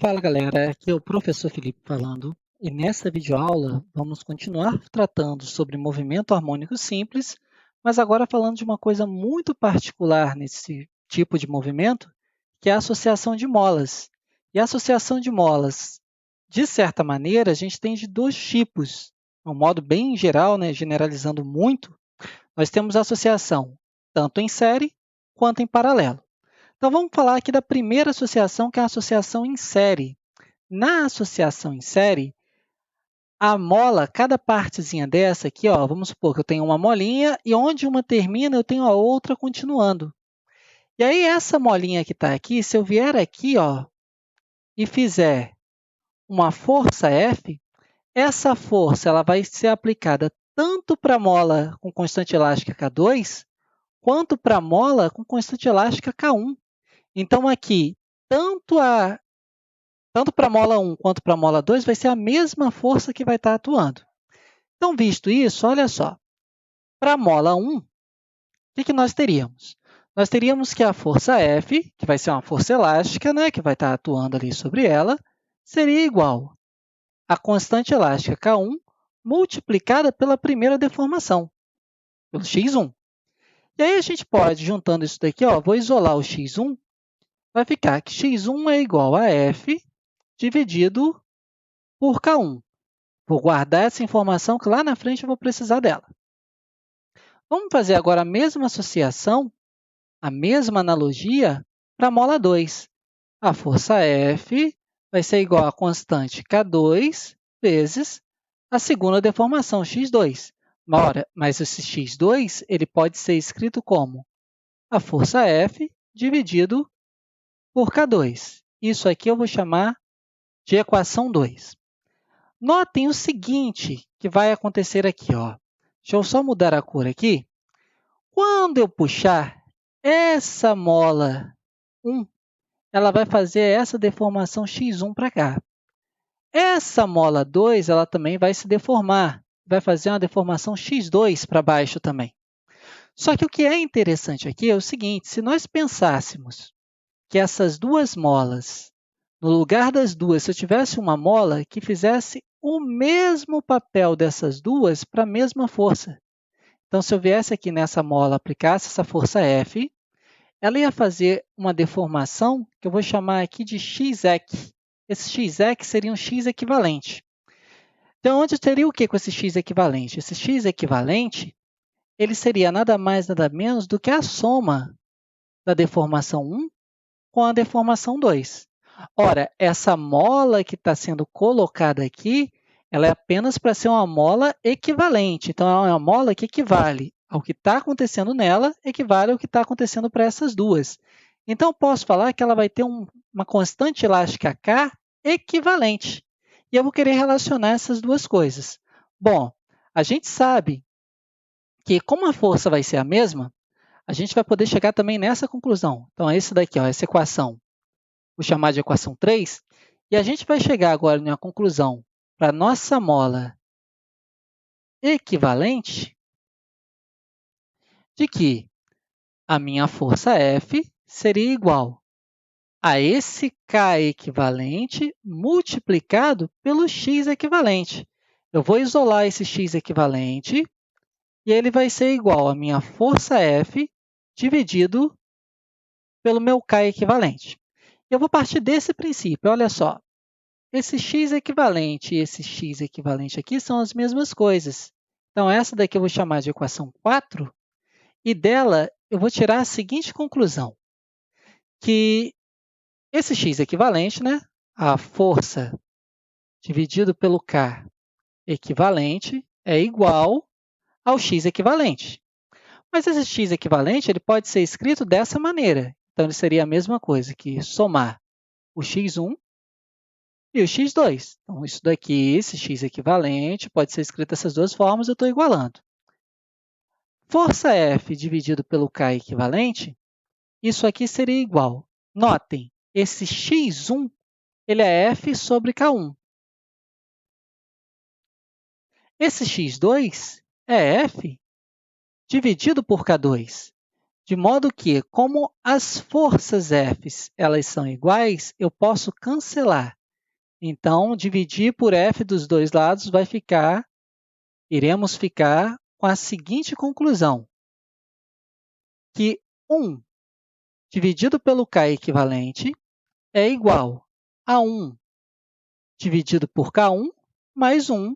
Fala galera, aqui é o professor Felipe falando e nessa videoaula vamos continuar tratando sobre movimento harmônico simples, mas agora falando de uma coisa muito particular nesse tipo de movimento, que é a associação de molas. E a associação de molas, de certa maneira, a gente tem de dois tipos, de um modo bem geral, generalizando muito, nós temos a associação tanto em série quanto em paralelo. Então, vamos falar aqui da primeira associação, que é a associação em série. Na associação em série, a mola, cada partezinha dessa aqui, ó, vamos supor que eu tenho uma molinha e onde uma termina, eu tenho a outra continuando. E aí, essa molinha que está aqui, se eu vier aqui ó, e fizer uma força F, essa força ela vai ser aplicada tanto para a mola com constante elástica K2, quanto para a mola com constante elástica K1. Então, aqui, tanto para a mola 1 quanto para a mola 2 vai ser a mesma força que vai estar atuando. Então, visto isso, olha só, para a mola 1, o que nós teríamos? Nós teríamos que a força F, que vai ser uma força elástica, que vai estar atuando ali sobre ela, seria igual à constante elástica K1 multiplicada pela primeira deformação, pelo x1. E aí a gente pode, juntando isso daqui, ó, vou isolar o x1, vai ficar que x1 é igual a F dividido por K1. Vou guardar essa informação que lá na frente eu vou precisar dela. Vamos fazer agora a mesma associação, a mesma analogia para a mola 2. A força F vai ser igual à constante K2 vezes a segunda deformação, x2. Ora, mas esse x2 ele pode ser escrito como a força F dividido por K2. Isso aqui eu vou chamar de equação 2. Notem o seguinte que vai acontecer aqui. Ó. Deixa eu só mudar a cor aqui. Quando eu puxar essa mola 1, ela vai fazer essa deformação x1 para cá. Essa mola 2 ela também vai se deformar, vai fazer uma deformação x2 para baixo também. Só que o que é interessante aqui é o seguinte, se nós pensássemos que essas duas molas, no lugar das duas, se eu tivesse uma mola que fizesse o mesmo papel dessas duas para a mesma força. Então, se eu viesse aqui nessa mola, aplicasse essa força F, ela ia fazer uma deformação que eu vou chamar aqui de x-eq. Esse x-eq seria um x equivalente. Então, onde teria o que com esse x equivalente? Esse x equivalente ele seria nada mais, nada menos do que a soma da deformação 1 com a deformação 2. Ora, essa mola que está sendo colocada aqui, ela é apenas para ser uma mola equivalente. Então, é uma mola que equivale ao que está acontecendo nela, equivale ao que está acontecendo para essas duas. Então, posso falar que ela vai ter uma constante elástica K equivalente. E eu vou querer relacionar essas duas coisas. Bom, a gente sabe que, como a força vai ser a mesma, a gente vai poder chegar também nessa conclusão. Então, é isso daqui, ó, essa equação. Vou chamar de equação 3. E a gente vai chegar agora em uma conclusão para a nossa mola equivalente de que a minha força F seria igual a esse K equivalente multiplicado pelo X equivalente. Eu vou isolar esse X equivalente e ele vai ser igual a minha força F dividido pelo meu K equivalente. Eu vou partir desse princípio, olha só. Esse x equivalente e esse x equivalente aqui são as mesmas coisas. Então, essa daqui eu vou chamar de equação 4, e dela eu vou tirar a seguinte conclusão, que esse x equivalente, a força dividido pelo K equivalente, é igual ao x equivalente. Mas esse x equivalente ele pode ser escrito dessa maneira. Então, ele seria a mesma coisa que somar o x1 e o x2. Então, isso daqui, esse x equivalente, pode ser escrito dessas duas formas, eu estou igualando. Força F dividido pelo K equivalente, isso aqui seria igual. Notem, esse x1 ele é F sobre K1. Esse x2 é F dividido por K2. De modo que, como as forças F elas são iguais, eu posso cancelar. Então, dividir por F dos dois lados iremos ficar com a seguinte conclusão, que 1 dividido pelo K equivalente é igual a 1 dividido por K1 mais 1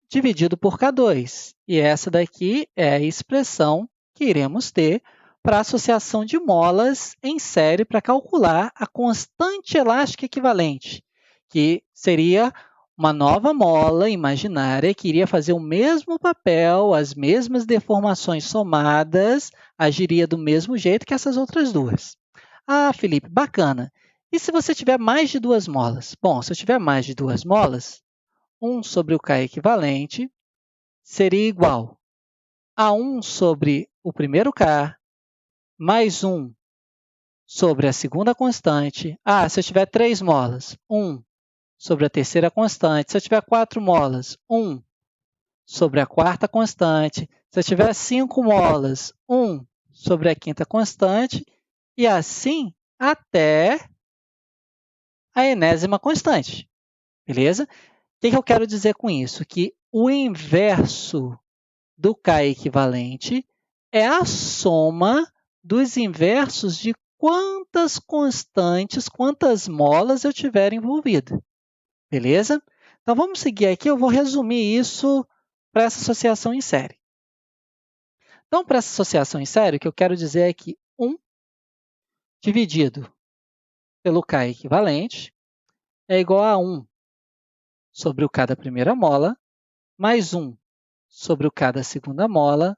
dividido por K2. E essa daqui é a expressão que iremos ter para a associação de molas em série para calcular a constante elástica equivalente, que seria uma nova mola imaginária que iria fazer o mesmo papel, as mesmas deformações somadas, agiria do mesmo jeito que essas outras duas. Ah, Felipe, bacana. E se você tiver mais de duas molas? Bom, se eu tiver mais de duas molas, 1 sobre o K equivalente seria igual a 1 sobre o primeiro K, mais 1 sobre a segunda constante. Ah, se eu tiver 3 molas, 1 sobre a terceira constante. Se eu tiver 4 molas, 1 sobre a quarta constante. Se eu tiver 5 molas, 1 sobre a quinta constante. E assim até a enésima constante. Beleza? O que eu quero dizer com isso? Que o inverso do K equivalente é a soma dos inversos de quantas constantes, quantas molas eu tiver envolvido. Beleza? Então, vamos seguir aqui, eu vou resumir isso para essa associação em série. Então, para essa associação em série, o que eu quero dizer é que 1 dividido pelo K equivalente é igual a 1 sobre o K da primeira mola, mais 1 sobre o K da segunda mola,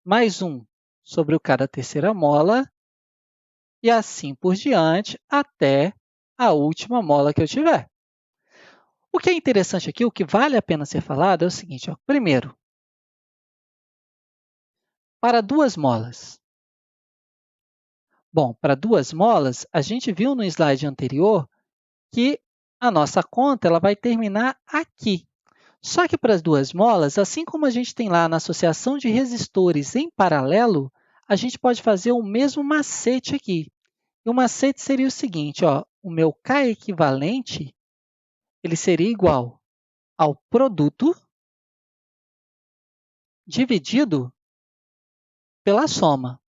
mais 1 sobre o K da terceira mola, e assim por diante, até a última mola que eu tiver. O que é interessante aqui, o que vale a pena ser falado é o seguinte, ó. Primeiro, para duas molas. Bom, para duas molas, a gente viu no slide anterior que a nossa conta ela vai terminar aqui. Só que para as duas molas, assim como a gente tem lá na associação de resistores em paralelo, a gente pode fazer o mesmo macete aqui. E o macete seria o seguinte, ó, o meu K equivalente ele seria igual ao produto dividido pela soma,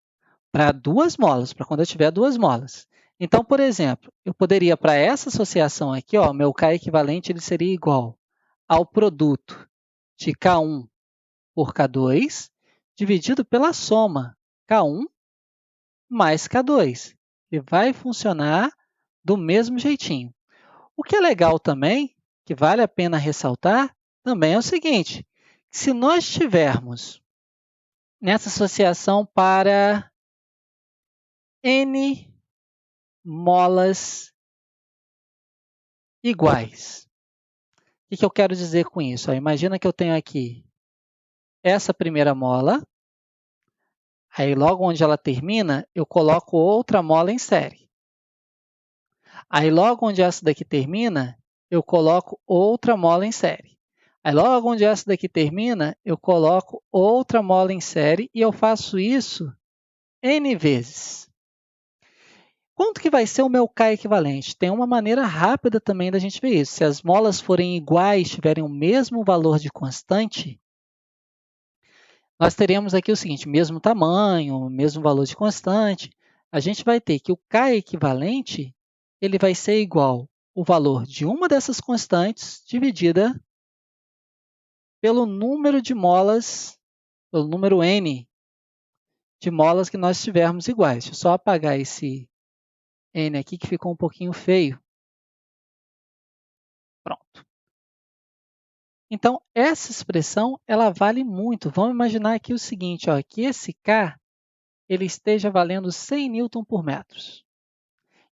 para duas molas, para quando eu tiver duas molas. Então, por exemplo, eu poderia, para essa associação aqui, ó, meu K equivalente ele seria igual ao produto de K1 por K2, dividido pela soma K1 mais K2, que vai funcionar do mesmo jeitinho. O que é legal também, que vale a pena ressaltar, também é o seguinte, se nós tivermos nessa associação para N molas iguais. O que eu quero dizer com isso? Imagina que eu tenho aqui essa primeira mola, aí logo onde ela termina, eu coloco outra mola em série. Aí logo onde essa daqui termina, eu coloco outra mola em série. Aí logo onde essa daqui termina, eu coloco outra mola em série e eu faço isso N vezes. Quanto que vai ser o meu K equivalente? Tem uma maneira rápida também da gente ver isso. Se as molas forem iguais, tiverem o mesmo valor de constante, nós teremos aqui o seguinte, mesmo tamanho, mesmo valor de constante, a gente vai ter que o K equivalente ele vai ser igual ao valor de uma dessas constantes dividida pelo número de molas, pelo número N de molas que nós tivermos iguais. Deixa eu só apagar esse N aqui que ficou um pouquinho feio. Pronto. Então, essa expressão ela vale muito. Vamos imaginar aqui o seguinte, ó, que esse K ele esteja valendo 100 Newton por metro.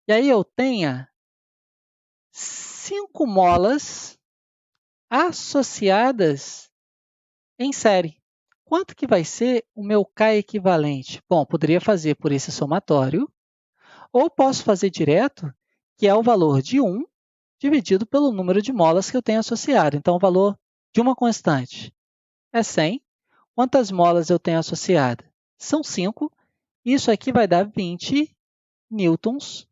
E aí eu tenha 5 molas associadas em série. Quanto que vai ser o meu K equivalente? Bom, poderia fazer por esse somatório, ou posso fazer direto, que é o valor de 1 dividido pelo número de molas que eu tenho associado. Então, o valor de uma constante é 100. Quantas molas eu tenho associada? São 5. Isso aqui vai dar 20 newtons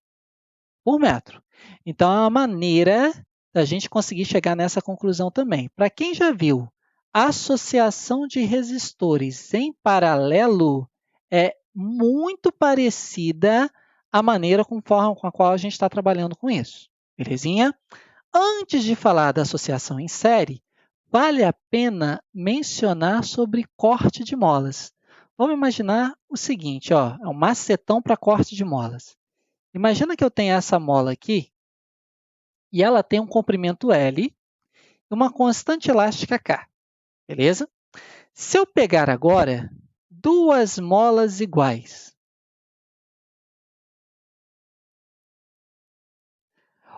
por metro. Então, é uma maneira da gente conseguir chegar nessa conclusão também. Para quem já viu associação de resistores em paralelo, é muito parecida a maneira com a qual a gente está trabalhando com isso. Belezinha? Antes de falar da associação em série, vale a pena mencionar sobre corte de molas. Vamos imaginar o seguinte, ó, é um macetão para corte de molas. Imagina que eu tenho essa mola aqui e ela tem um comprimento L e uma constante elástica K, beleza? Se eu pegar agora duas molas iguais,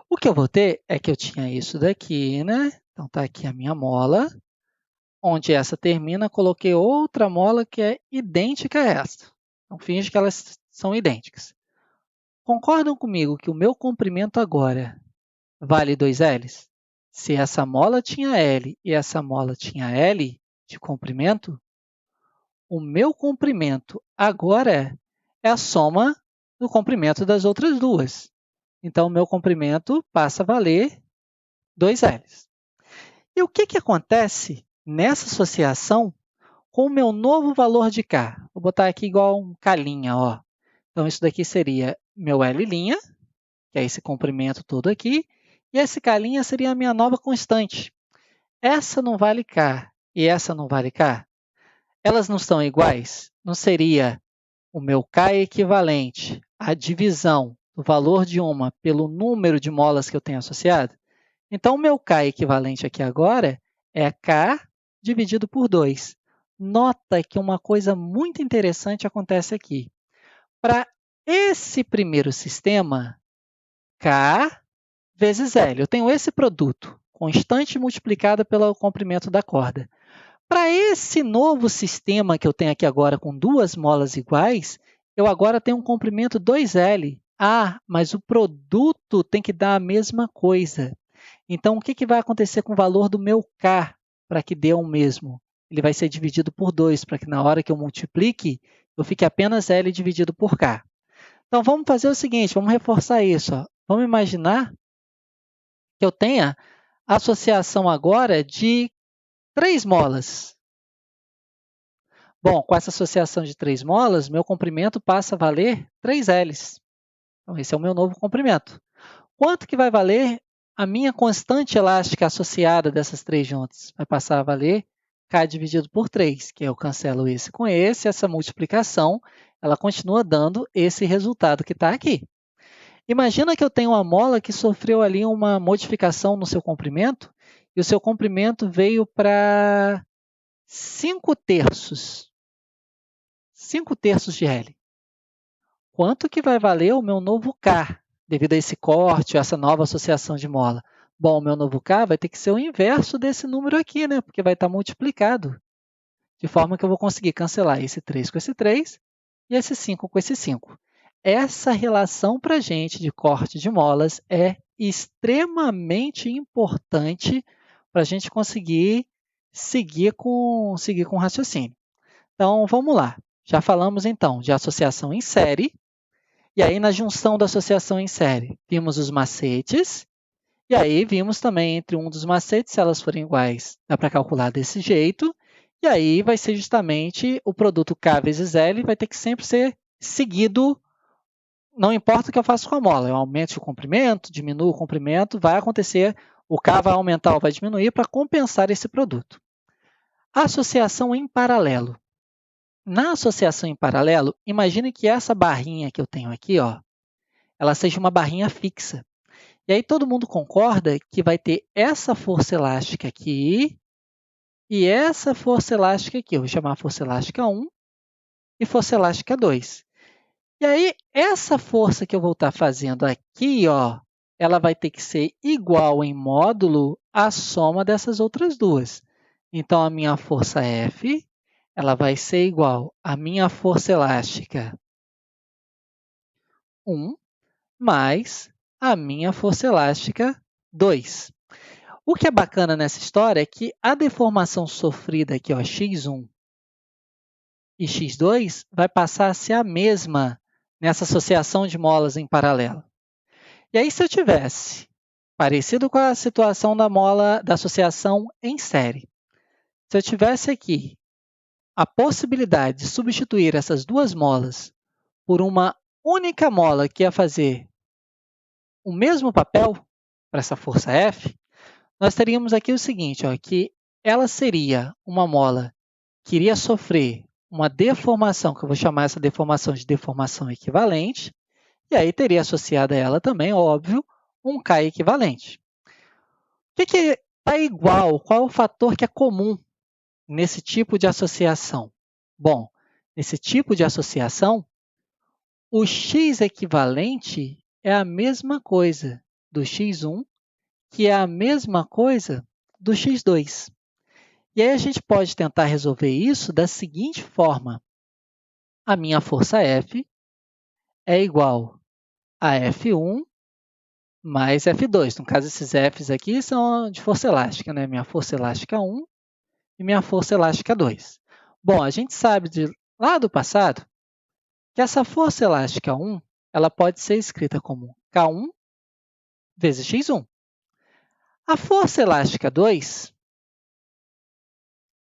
o que eu vou ter é que eu tinha isso daqui, né? Então, está aqui a minha mola. Onde essa termina, coloquei outra mola que é idêntica a essa. Então, finge que elas são idênticas. Concordam comigo que o meu comprimento agora vale 2Ls? Se essa mola tinha L e essa mola tinha L de comprimento, o meu comprimento agora é a soma do comprimento das outras duas. Então, o meu comprimento passa a valer 2Ls. E o que acontece nessa associação com o meu novo valor de K? Vou botar aqui igual um K', ó. Então, isso daqui seria meu L', que é esse comprimento todo aqui, e esse K' seria a minha nova constante. Essa não vale K e essa não vale K? Elas não são iguais? Não seria o meu K equivalente à divisão do valor de uma pelo número de molas que eu tenho associado? Então, o meu K equivalente aqui agora é K dividido por 2. Nota que uma coisa muito interessante acontece aqui. Para esse primeiro sistema, K vezes L. Eu tenho esse produto, constante multiplicada pelo comprimento da corda. Para esse novo sistema que eu tenho aqui agora com duas molas iguais, eu agora tenho um comprimento 2L. Ah, mas o produto tem que dar a mesma coisa. Então, o que vai acontecer com o valor do meu K para que dê o mesmo? Ele vai ser dividido por 2, para que na hora que eu multiplique, eu fique apenas L dividido por K. Então, vamos fazer o seguinte, vamos reforçar isso. Ó. Vamos imaginar que eu tenha associação agora de 3 molas. Bom, com essa associação de 3 molas, meu comprimento passa a valer 3Ls. Então, esse é o meu novo comprimento. Quanto que vai valer a minha constante elástica associada dessas três juntas? Vai passar a valer K dividido por 3, que eu cancelo esse com esse, essa multiplicação, ela continua dando esse resultado que está aqui. Imagina que eu tenho uma mola que sofreu ali uma modificação no seu comprimento, e o seu comprimento veio para 5/3. 5/3 de L. Quanto que vai valer o meu novo K, devido a esse corte, a essa nova associação de mola? Bom, o meu novo K vai ter que ser o inverso desse número aqui, né? Porque vai estar multiplicado. De forma que eu vou conseguir cancelar esse 3 com esse 3 e esse 5 com esse 5. Essa relação para a gente de corte de molas é extremamente importante para a gente conseguir seguir com o raciocínio. Então, vamos lá. Já falamos, então, de associação em série. E aí, na junção da associação em série, vimos os macetes. E aí, vimos também entre um dos macetes, se elas forem iguais, dá para calcular desse jeito. E aí, vai ser justamente o produto K vezes L, vai ter que sempre ser seguido, não importa o que eu faço com a mola. Eu aumento o comprimento, diminuo o comprimento, vai acontecer, o K vai aumentar ou vai diminuir para compensar esse produto. Associação em paralelo. Na associação em paralelo, imagine que essa barrinha que eu tenho aqui, ó, ela seja uma barrinha fixa. E aí todo mundo concorda que vai ter essa força elástica aqui e essa força elástica aqui. Eu vou chamar a força elástica 1 e força elástica 2. E aí essa força que eu vou estar fazendo aqui, ó, ela vai ter que ser igual em módulo à soma dessas outras duas. Então, a minha força F ela vai ser igual à minha força elástica 1 mais a minha força elástica 2. O que é bacana nessa história é que a deformação sofrida aqui, ó, x1, e x2 vai passar a ser a mesma nessa associação de molas em paralelo. E aí, se eu tivesse, parecido com a situação da mola da associação em série, se eu tivesse aqui a possibilidade de substituir essas duas molas por uma única mola que ia fazer o mesmo papel para essa força F, nós teríamos aqui o seguinte, ó, que ela seria uma mola que iria sofrer uma deformação, que eu vou chamar essa deformação de deformação equivalente, e aí teria associado a ela também, óbvio, um K equivalente. O que é igual? Qual é o fator que é comum nesse tipo de associação? Bom, nesse tipo de associação, o x equivalente é a mesma coisa do x1, que é a mesma coisa do x2. E aí a gente pode tentar resolver isso da seguinte forma. A minha força F é igual a F1 mais F2. No caso, esses Fs aqui são de força elástica, né? Minha força elástica 1 e minha força elástica 2. Bom, a gente sabe lá do passado que essa força elástica 1 ela pode ser escrita como K1 vezes x1. A força elástica 2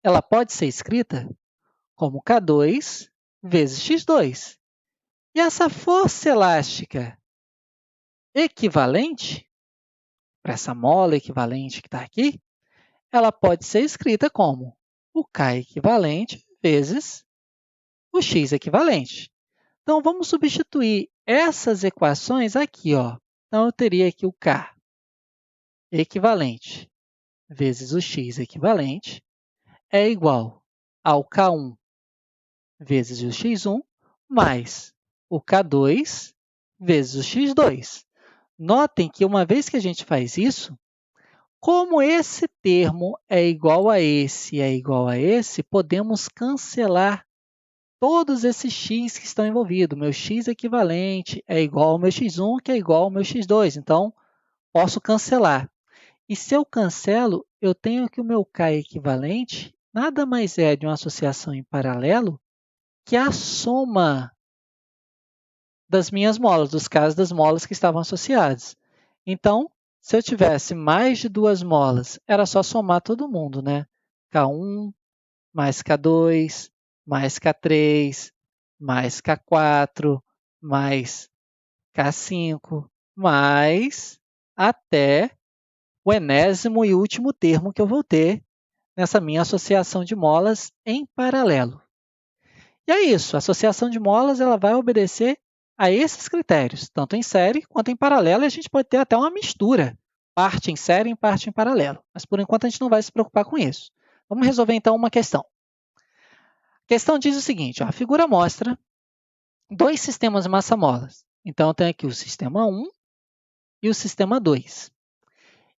ela pode ser escrita como K2 vezes x2. E essa força elástica equivalente, para essa mola equivalente que está aqui, ela pode ser escrita como o K equivalente vezes o x equivalente. Então, vamos substituir essas equações aqui. Ó. Então, eu teria aqui o K equivalente vezes o x equivalente é igual ao K1 vezes o x1 mais o K2 vezes o x2. Notem que uma vez que a gente faz isso, como esse termo é igual a esse e é igual a esse, podemos cancelar todos esses x que estão envolvidos. Meu x equivalente é igual ao meu x1, que é igual ao meu x2. Então, posso cancelar. E se eu cancelo, eu tenho que o meu k equivalente nada mais é de uma associação em paralelo que a soma das minhas molas, dos Ks das molas que estavam associadas. Então, se eu tivesse mais de duas molas, era só somar todo mundo, né? K1 mais K2 mais K3 mais K4 mais K5 mais até o enésimo e último termo que eu vou ter nessa minha associação de molas em paralelo. E é isso, a associação de molas ela vai obedecer a esses critérios, tanto em série quanto em paralelo, e a gente pode ter até uma mistura, parte em série e parte em paralelo. Mas, por enquanto, a gente não vai se preocupar com isso. Vamos resolver, então, uma questão. A questão diz o seguinte, ó, a figura mostra dois sistemas massa-molas. Então, eu tenho aqui o sistema 1 e o sistema 2.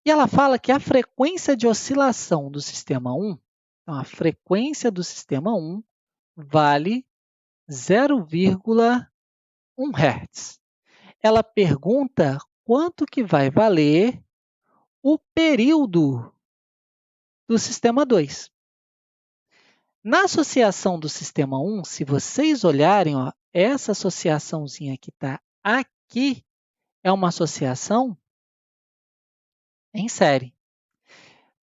E ela fala que a frequência de oscilação do sistema 1, então, a frequência do sistema 1 vale 0,1 Hz. Ela pergunta quanto que vai valer o período do sistema 2. Na associação do sistema 1, se vocês olharem, ó, essa associaçãozinha que está aqui é uma associação em série.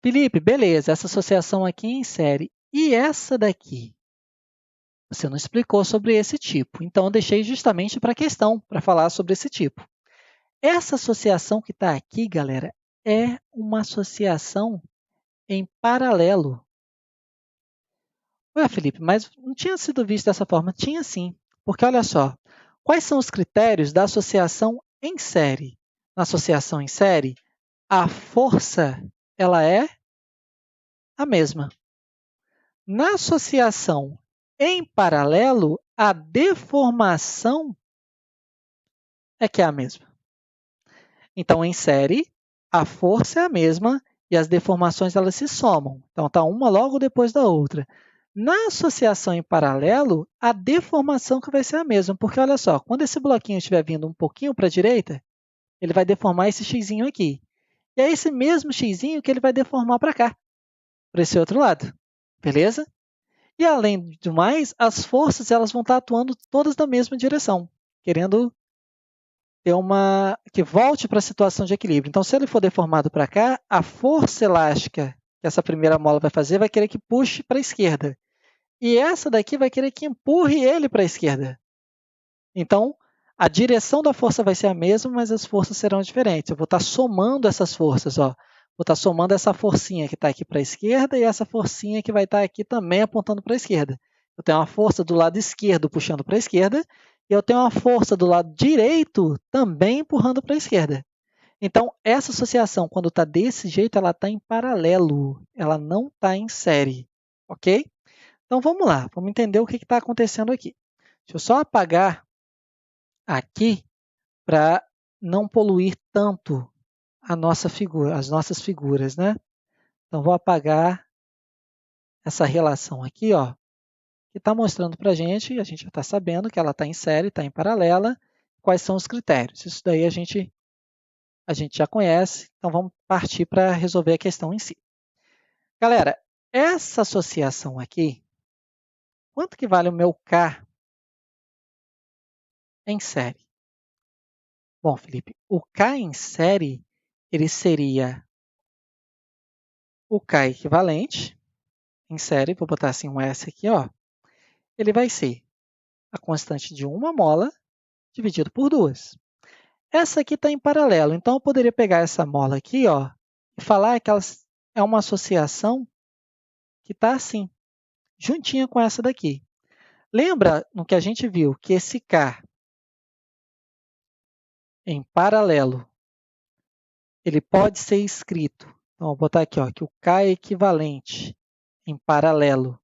Felipe, beleza, essa associação aqui é em série. E essa daqui? Você não explicou sobre esse tipo, então eu deixei justamente para a questão, para falar sobre esse tipo. Essa associação que está aqui, galera, é uma associação em paralelo. Ué, Felipe, mas não tinha sido visto dessa forma? Tinha sim, porque olha só, quais são os critérios da associação em série? Na associação em série, a força ela é a mesma. Na associação em paralelo, a deformação é que é a mesma. Então, em série, a força é a mesma e as deformações elas se somam. Então, está uma logo depois da outra. Na associação em paralelo, a deformação que vai ser a mesma, porque olha só, quando esse bloquinho estiver vindo um pouquinho para a direita, ele vai deformar esse x aqui. E é esse mesmo x que ele vai deformar para cá, para esse outro lado. Beleza? E além do mais, as forças elas vão estar atuando todas na mesma direção, querendo ter que volte para a situação de equilíbrio. Então, se ele for deformado para cá, a força elástica que essa primeira mola vai fazer vai querer que puxe para a esquerda. E essa daqui vai querer que empurre ele para a esquerda. Então, a direção da força vai ser a mesma, mas as forças serão diferentes. Eu vou estar somando essas forças, ó. Vou estar somando essa forcinha que está aqui para a esquerda e essa forcinha que vai estar aqui também apontando para a esquerda. Eu tenho uma força do lado esquerdo puxando para a esquerda e eu tenho uma força do lado direito também empurrando para a esquerda. Então, essa associação, quando está desse jeito, ela está em paralelo, ela não está em série, ok? Então, vamos lá, vamos entender o que está acontecendo aqui. Deixa eu só apagar aqui para não poluir tanto a nossa figura, as nossas figuras, né? Então, vou apagar essa relação aqui, ó, que está mostrando para a gente já está sabendo que ela está em série, está em paralela, quais são os critérios. Isso daí a gente já conhece, então vamos partir para resolver a questão em si. Galera, essa associação aqui, quanto que vale o meu K em série? Bom, Felipe, o K em série, ele seria o K equivalente, em série, vou botar assim um S aqui, ó. Ele vai ser a constante de uma mola dividido por 2. Essa aqui está em paralelo, então eu poderia pegar essa mola aqui, ó, e falar que ela é uma associação que está assim, juntinha com essa daqui. Lembra no que a gente viu que esse K em paralelo, ele pode ser escrito, então vou botar aqui, ó, que o K é equivalente em paralelo,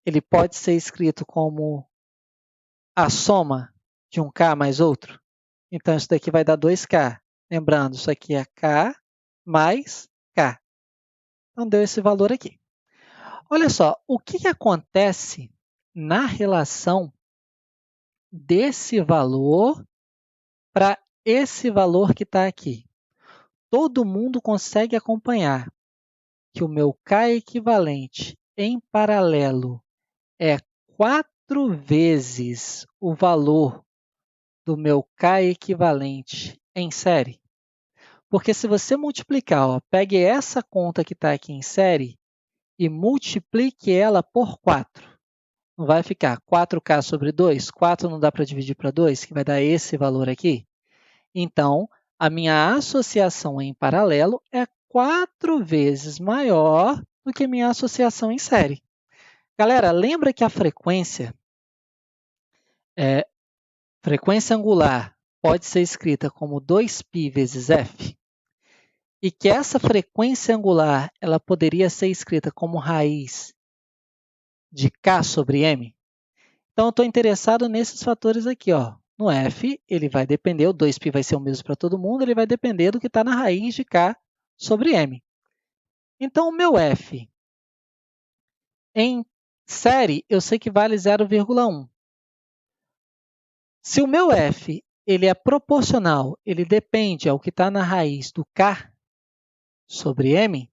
ele pode ser escrito como a soma de um K mais outro. Então, isso daqui vai dar 2K. Lembrando, isso aqui é K mais K. Então, deu esse valor aqui. Olha só, o que acontece na relação desse valor para esse valor que está aqui? Todo mundo consegue acompanhar que o meu K equivalente em paralelo é 4 vezes o valor do meu K equivalente em série? Porque se você multiplicar, ó, pegue essa conta que está aqui em série e multiplique ela por 4. Não vai ficar 4K sobre 2? 4 não dá para dividir para 2, que vai dar esse valor aqui? Então, a minha associação em paralelo é 4 vezes maior do que a minha associação em série. Galera, lembra que a frequência angular pode ser escrita como 2π vezes f? E que essa frequência angular ela poderia ser escrita como raiz de K sobre M? Então, eu estou interessado nesses fatores aqui, ó. No F, ele vai depender, o 2π vai ser o mesmo para todo mundo, ele vai depender do que está na raiz de K sobre M. Então, o meu F em série, eu sei que vale 0,1. Se o meu F ele é proporcional, ele depende ao que está na raiz do K sobre M,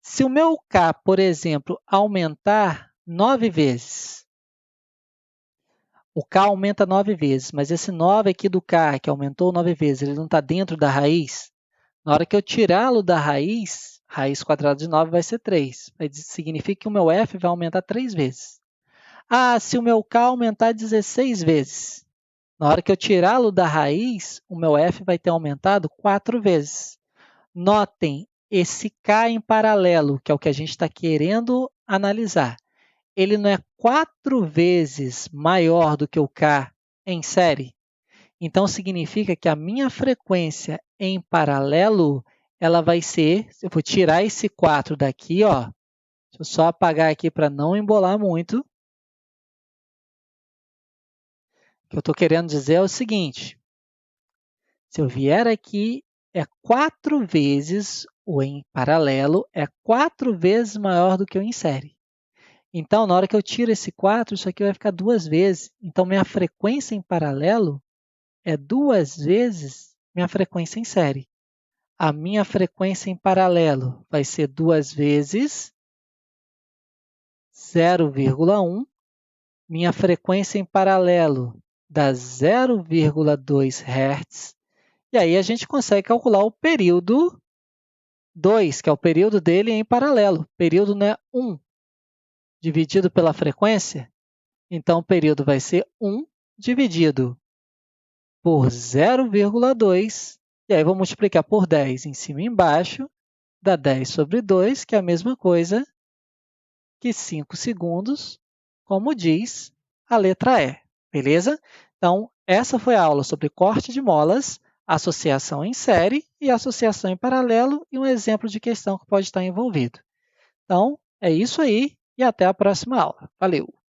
se o meu K, por exemplo, aumentar 9 vezes, o K aumenta 9 vezes, mas esse 9 aqui do K, que aumentou 9 vezes, ele não está dentro da raiz. Na hora que eu tirá-lo da raiz quadrada de 9 vai ser 3. Significa que o meu F vai aumentar 3 vezes. Ah, se o meu K aumentar 16 vezes, na hora que eu tirá-lo da raiz, o meu F vai ter aumentado 4 vezes. Notem, esse K em paralelo, que é o que a gente está querendo analisar, ele não é 4 vezes maior do que o K em série? Então, significa que a minha frequência em paralelo, ela vai ser, eu vou tirar esse 4 daqui, ó, deixa eu só apagar aqui para não embolar muito. O que eu estou querendo dizer é o seguinte, se eu vier aqui, é 4 vezes, o em paralelo é 4 vezes maior do que o em série. Então, na hora que eu tiro esse 4, isso aqui vai ficar 2 vezes. Então, minha frequência em paralelo é 2 vezes minha frequência em série. A minha frequência em paralelo vai ser 2 vezes 0,1, minha frequência em paralelo dá 0,2 Hz, e aí a gente consegue calcular o período 2, que é o período dele em paralelo. Período não é 1 dividido pela frequência? Então, o período vai ser 1 dividido por 0,2, e aí vou multiplicar por 10 em cima e embaixo, dá 10 sobre 2, que é a mesma coisa que 5 segundos, como diz a letra E, beleza? Então, essa foi a aula sobre corte de molas, associação em série e associação em paralelo e um exemplo de questão que pode estar envolvido. Então, é isso aí e até a próxima aula. Valeu!